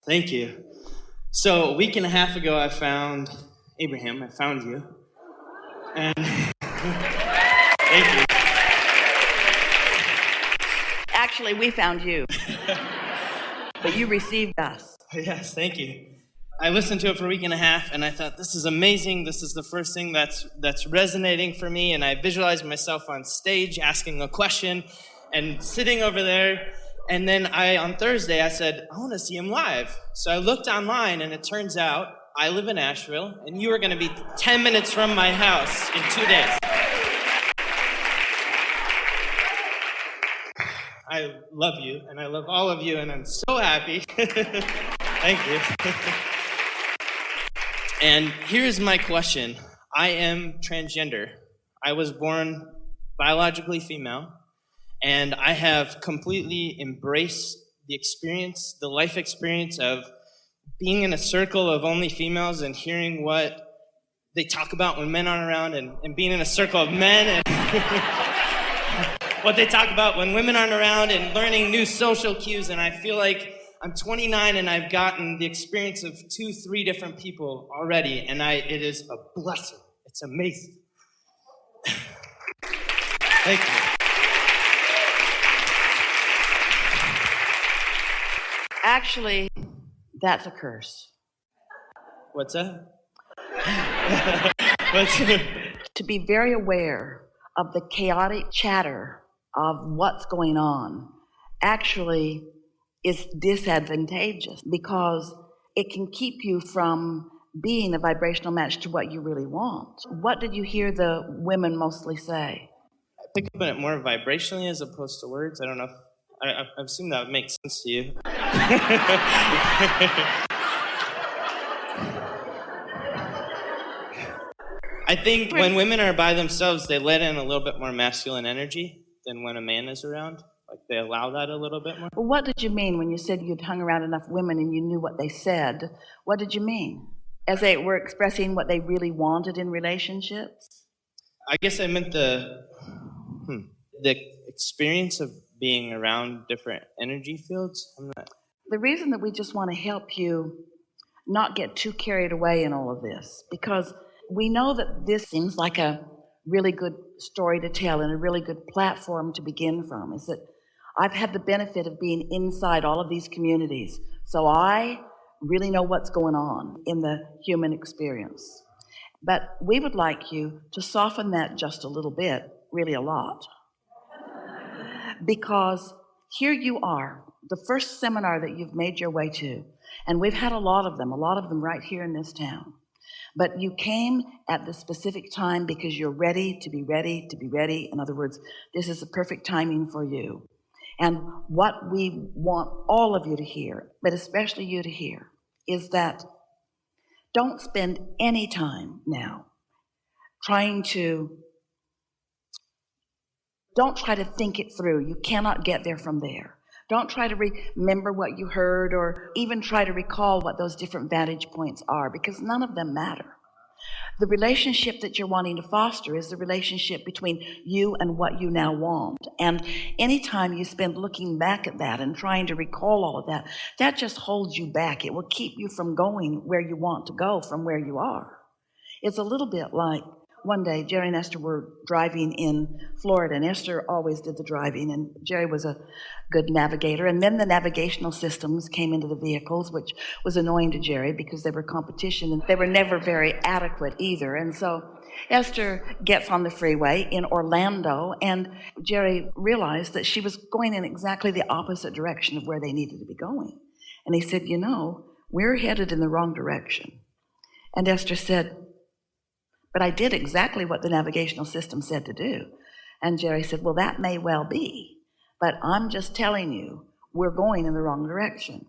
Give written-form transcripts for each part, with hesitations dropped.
Thank you. So a week and a half ago, I found Abraham. I found you. And thank you. Actually, we found you. But you received us. Yes, thank you. I listened to it for a week and a half, and I thought, this is amazing. This is the first thing that's resonating for me. And I visualized myself on stage asking a question and sitting over there. And then on Thursday, I said, I want to see him live. So I looked online, and it turns out I live in Asheville, and you are going to be 10 minutes from my house in 2 days. I love you, and I love all of you, and I'm so happy. Thank you. And here's my question. I am transgender. I was born biologically female. And I have completely embraced the life experience of being in a circle of only females and hearing what they talk about when men aren't around, and being in a circle of men and what they talk about when women aren't around, and learning new social cues. And I feel like I'm 29 and I've gotten the experience of 2-3 different people already, and it is a blessing. It's amazing. Thank you. Actually, that's a curse. What's that? To be very aware of the chaotic chatter of what's going on actually is disadvantageous, because it can keep you from being a vibrational match to what you really want. What did you hear the women mostly say? I pick up on it more vibrationally as opposed to words. I don't know if I assume that would make sense to you. I think when women are by themselves, they let in a little bit more masculine energy than when a man is around. Like, they allow that a little bit more. Well, what did you mean when you said you'd hung around enough women and you knew what they said? What did you mean? As they were expressing what they really wanted in relationships? I guess I meant the experience of being around different energy fields. The reason that we just want to help you not get too carried away in all of this, because we know that this seems like a really good story to tell and a really good platform to begin from, is that I've had the benefit of being inside all of these communities, so I really know what's going on in the human experience. But we would like you to soften that just a little bit, really a lot. Because here you are, the first seminar that you've made your way to, and we've had a lot of them right here in this town. But you came at the specific time because you're ready to be ready to be ready. In other words, this is the perfect timing for you. And what we want all of you to hear, but especially you to hear, is that don't spend any time now don't try to think it through. You cannot get there from there. Don't try to remember what you heard or even try to recall what those different vantage points are, because none of them matter. The relationship that you're wanting to foster is the relationship between you and what you now want. And anytime you spend looking back at that and trying to recall all of that, that just holds you back. It will keep you from going where you want to go from where you are. It's a little bit like one day, Jerry and Esther were driving in Florida, and Esther always did the driving, and Jerry was a good navigator. And then the navigational systems came into the vehicles, which was annoying to Jerry because they were competition, and they were never very adequate either. And so Esther gets on the freeway in Orlando, and Jerry realized that she was going in exactly the opposite direction of where they needed to be going. And he said, we're headed in the wrong direction. And Esther said, but I did exactly what the navigational system said to do. And Jerry said, well, that may well be, but I'm just telling you, we're going in the wrong direction.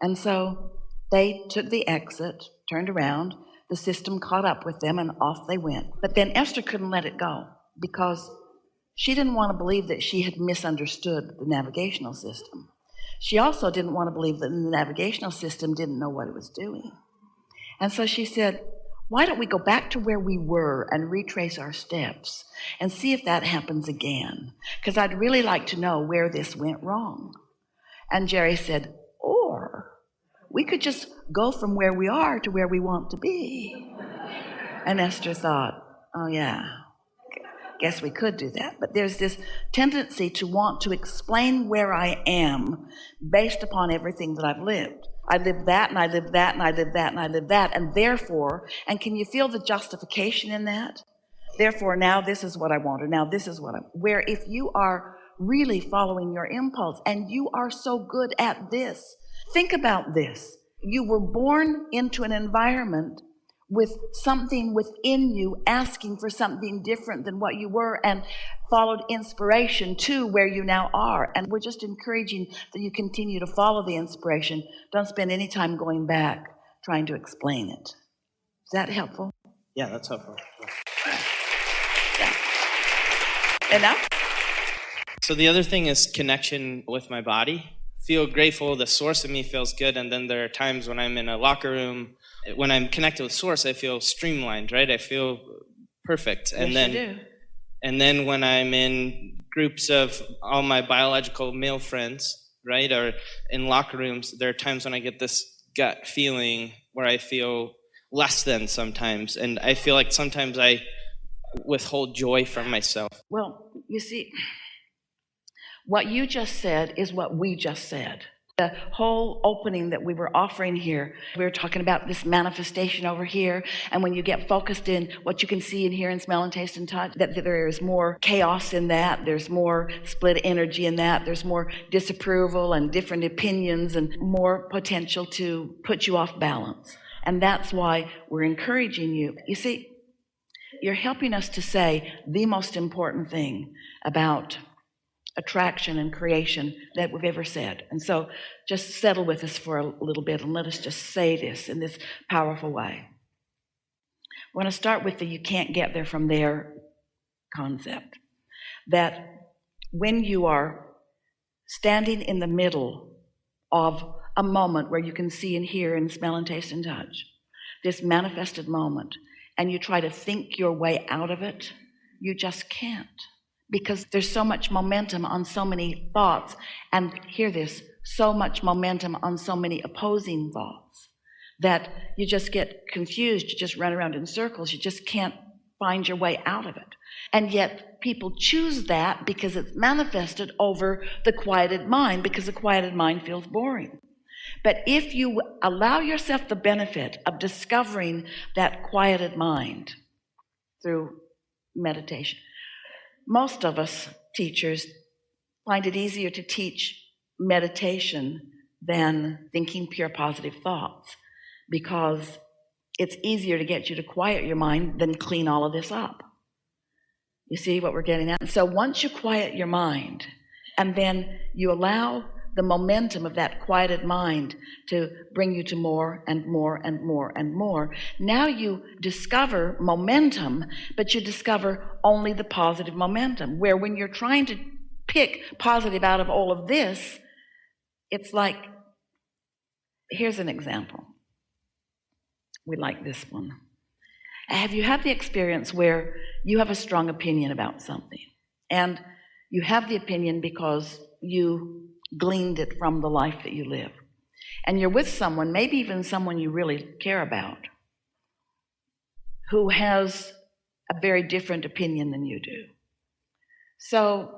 And so they took the exit, turned around, the system caught up with them, and off they went. But then Esther couldn't let it go because she didn't want to believe that she had misunderstood the navigational system. She also didn't want to believe that the navigational system didn't know what it was doing. And so she said, why don't we go back to where we were and retrace our steps and see if that happens again? Because I'd really like to know where this went wrong. And Jerry said, or we could just go from where we are to where we want to be. And Esther thought, oh yeah, guess we could do that. But there's this tendency to want to explain where I am based upon everything that I've lived. I lived that, and I lived that, and I lived that, and I lived that, and therefore, and can you feel the justification in that? Therefore, now this is what I want, or now this is what I, where if you are really following your impulse, and you are so good at this, think about this. You were born into an environment with something within you asking for something different than what you were, and followed inspiration to where you now are. And we're just encouraging that you continue to follow the inspiration. Don't spend any time going back trying to explain it. Is that helpful? Yeah, that's helpful. Yeah. Enough? So the other thing is connection with my body. Feel grateful, the source of me feels good, and then there are times when I'm in a locker room, when I'm connected with source, I feel streamlined, right? I feel perfect. And Yes, then you do. And then when I'm in groups of all my biological male friends, right, or in locker rooms, there are times when I get this gut feeling where I feel less than sometimes. And I feel like sometimes I withhold joy from myself. Well, you see, what you just said is what we just said. The whole opening that we were offering here, we were talking about this manifestation over here, and when you get focused in what you can see and hear and smell and taste and touch, that there is more chaos in that, there's more split energy in that, there's more disapproval and different opinions and more potential to put you off balance. And that's why we're encouraging you. You see, you're helping us to say the most important thing about attraction and creation that we've ever said. And so just settle with us for a little bit and let us just say this in this powerful way. We're going to start with the you can't get there from there concept. That when you are standing in the middle of a moment where you can see and hear and smell and taste and touch, this manifested moment, and you try to think your way out of it, you just can't. Because there's so much momentum on so many thoughts, and hear this, so much momentum on so many opposing thoughts that you just get confused, you just run around in circles, you just can't find your way out of it. And yet people choose that because it's manifested over the quieted mind, because the quieted mind feels boring. But if you allow yourself the benefit of discovering that quieted mind through meditation, most of us teachers find it easier to teach meditation than thinking pure positive thoughts, because it's easier to get you to quiet your mind than clean all of this up. You see what we're getting at? So once you quiet your mind, and then you allow the momentum of that quieted mind to bring you to more and more and more and more, now you discover momentum, but you discover only the positive momentum, where when you're trying to pick positive out of all of this, it's like, here's an example. We like this one. Have you had the experience where you have a strong opinion about something, and you have the opinion because you gleaned it from the life that you live, and you're with someone, maybe even someone you really care about, who has a very different opinion than you do? So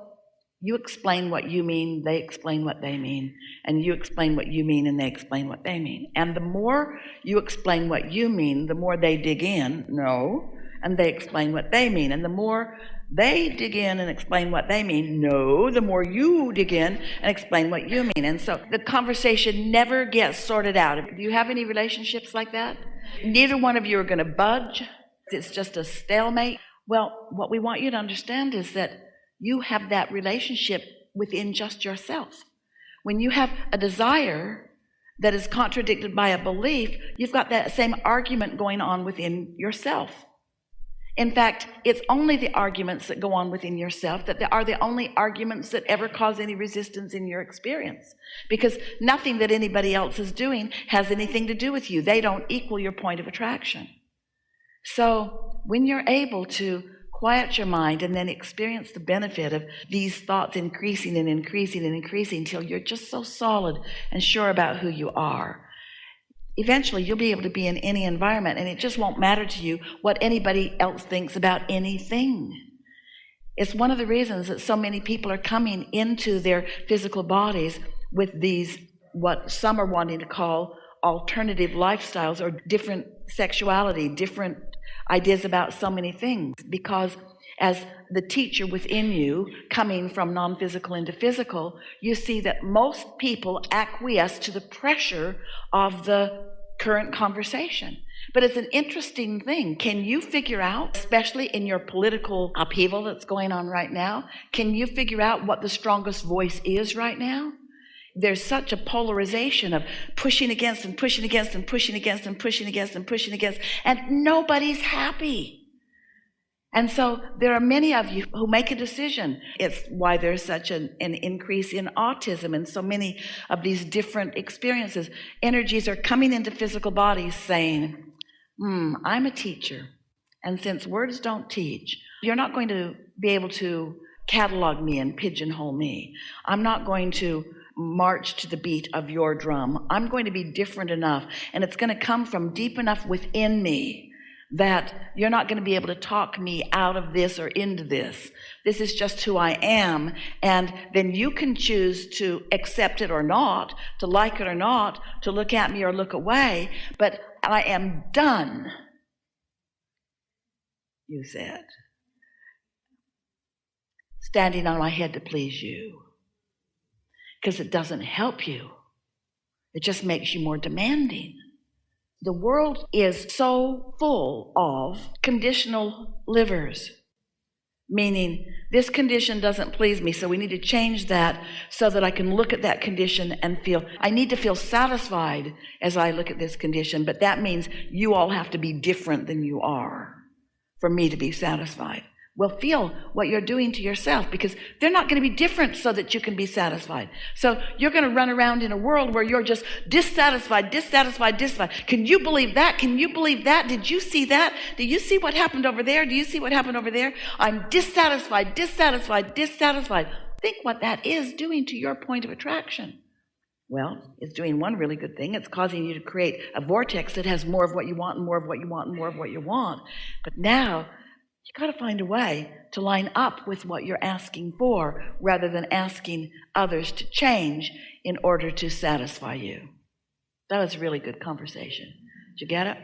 you explain what you mean, they explain what they mean, and you explain what you mean and they explain what they mean. And the more you explain what you mean, the more they dig in, no, and they explain what they mean. And the more they dig in and explain what they mean, no, the more you dig in and explain what you mean. And so the conversation never gets sorted out. Do you have any relationships like that? Neither one of you are going to budge. It's just a stalemate. Well, what we want you to understand is that you have that relationship within just yourself. When you have a desire that is contradicted by a belief, you've got that same argument going on within yourself. In fact, it's only the arguments that go on within yourself that are the only arguments that ever cause any resistance in your experience, because nothing that anybody else is doing has anything to do with you. They don't equal your point of attraction. So when you're able to quiet your mind and then experience the benefit of these thoughts increasing and increasing and increasing till you're just so solid and sure about who you are, eventually you'll be able to be in any environment, and it just won't matter to you what anybody else thinks about anything. It's one of the reasons that so many people are coming into their physical bodies with these, what some are wanting to call alternative lifestyles or different sexuality, different ideas about so many things, because as the teacher within you, coming from non-physical into physical, you see that most people acquiesce to the pressure of the current conversation. But it's an interesting thing. Can you figure out, especially in your political upheaval that's going on right now, can you figure out what the strongest voice is right now? There's such a polarization of pushing against and pushing against and pushing against and pushing against and pushing against, and nobody's happy. And so there are many of you who make a decision. It's why there's such an increase in autism and so many of these different experiences. Energies are coming into physical bodies saying, I'm a teacher, and since words don't teach, you're not going to be able to catalog me and pigeonhole me. I'm not going to march to the beat of your drum. I'm going to be different enough, and it's going to come from deep enough within me that you're not going to be able to talk me out of this or into this. This is just who I am, and then you can choose to accept it or not, to like it or not, to look at me or look away, but I am done, you said, standing on my head to please you, because it doesn't help you. It just makes you more demanding. The world is so full of conditional livers, meaning this condition doesn't please me, so we need to change that so that I can look at that condition and feel, I need to feel satisfied as I look at this condition, but that means you all have to be different than you are for me to be satisfied. Well, feel what you're doing to yourself, because they're not going to be different so that you can be satisfied. So you're going to run around in a world where you're just dissatisfied. Can you believe that? Can you believe that? Did you see that? Do you see what happened over there? Do you see what happened over there? I'm dissatisfied. Think what that is doing to your point of attraction. Well, it's doing one really good thing. It's causing you to create a vortex that has more of what you want and more of what you want and more of what you want. But now, you got to find a way to line up with what you're asking for rather than asking others to change in order to satisfy you. That was a really good conversation. Did you get it?